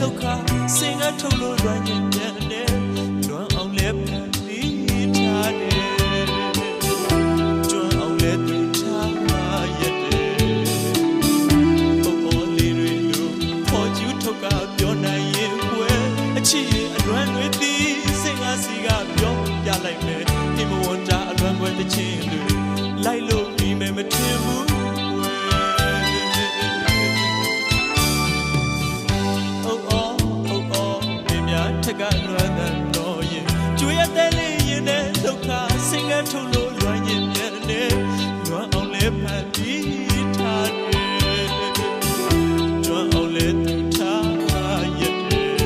လောက်ခစင်ကထုတ်လို့လွမ်းရင်ပြန်တယ်လွမ်းအောင်လဲဖန်တီးထားတယ်ကျွမ်းအောင်လဲသူထားရတယ်ပုံပေါ်လေးတွေလို့ခေါ်ကျူးထုတ်ကပြောနိုင်ရင်ွယ်အချစ်အလွမ်းတွေတီးစင်ကစီကပြောပြလိုက်မယ်ဒီမဝန်တာအလွမ်းွယ်တစ်ချင်းတွေလိုက်လို့ပြီးမယ်မထင်ဘူးကလွမ်းတဲ့တော့ရင်ကျွေးတဲ့လေးရင်နဲ့ဒုက္ခစင်ကထုတ်လို့လွမ်းရင်ပြန်တယ်လွမ်းအောင်လဲဖန်တီးထားတယ်ကျွမ်းအောင်လဲသူထားရတယ်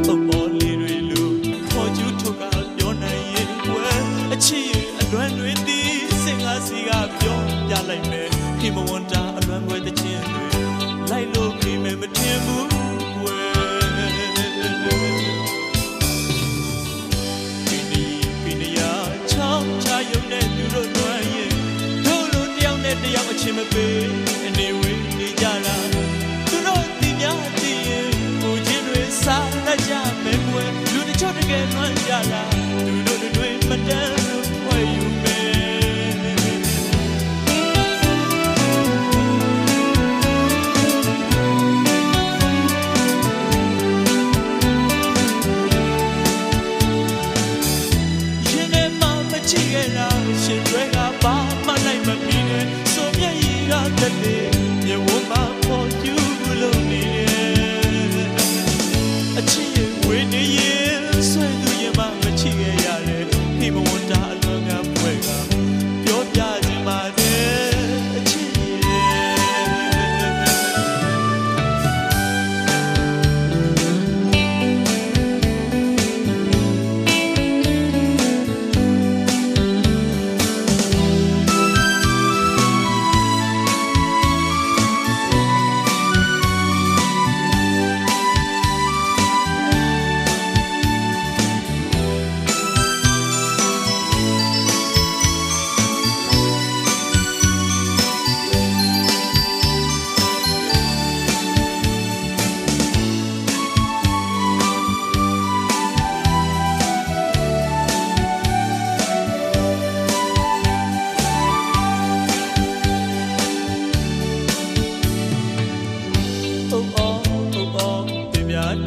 ပုံပေါ်လေးတွေလို့ခေါ်ကျူးထုတ်ကပြောနိုင်ရင်ွယ်အချစ်အလွမ်းတွေတီးစင်ကားစီကပြောပြလိုက်မယ်ဒီမဝန်တာအလွမ်းွယ်တဲ့ချင်းတွေလိုက်လို့ပြီးမယ်မထင်ဘူးတယောက်အချင်းမပေးအနေဝေးနေကြတာသူတို့ဒီများသိရင်ကိုချင်းတွေစားတတ်ကြမယ်ကွယ်လူတချို့တကယ်လွမ်းကြတာသူတို့တွေမတန်းလို့ဝယ်ယူမယ်ရင်ထဲမှာမချစ်ခဲ့တာရှင်တွေကဘာမှလိုက်မပြီးနဲ့တည်းမြေဝမပေါ်ကျူးလို့နေအချစ်ဝေးနေရင်ဆွေသူရင်မှမချစ်ခဲ့ရတယ်ဒီဘဝတာအလွန်ကပွဲကပြောပြခြင်းပါတယ်အချစ်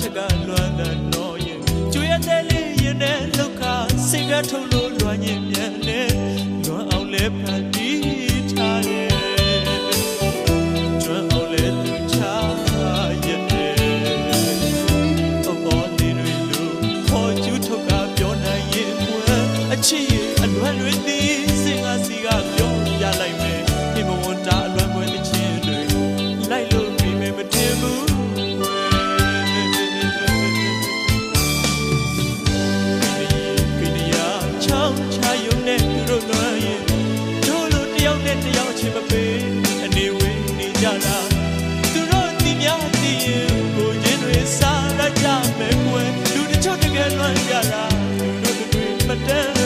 ထက်ကလွမ်းတဲ့တော့ရင်ကျွေးတဲ့လေးရင်နဲ့လောက်ခစင်ကထုတ်လို့လွမ်းရင်ပြန်တယ်လွမ်းအောင်လဲဖန်တီးထားတယ်ကျွမ်းအောင်လဲသူထားရတယ်ပုံပေါ်လေးတွေလို့ခေါ်ကျူးထုတ်ကပြောနိုင်ရင်ွယ်အချစ်အလွမ်းတွေတီးစင်ကစီကပြောပြလိုက်မယ်ဒီမဝန်တာအလွမ်းွယ်တစ်ချင်းတွေလိုက်လို့ပြီးမယ်မထင်ဘူးတယောက်အချင်းမပေးအနေဝေးနေကြတာသူတို့ဒီများသိရင်ကိုချင်းတွေစားရကြမယ်ကွယ်လူတချို့တကယ်လွမ်းကြတာသူတို့တွေမတန်း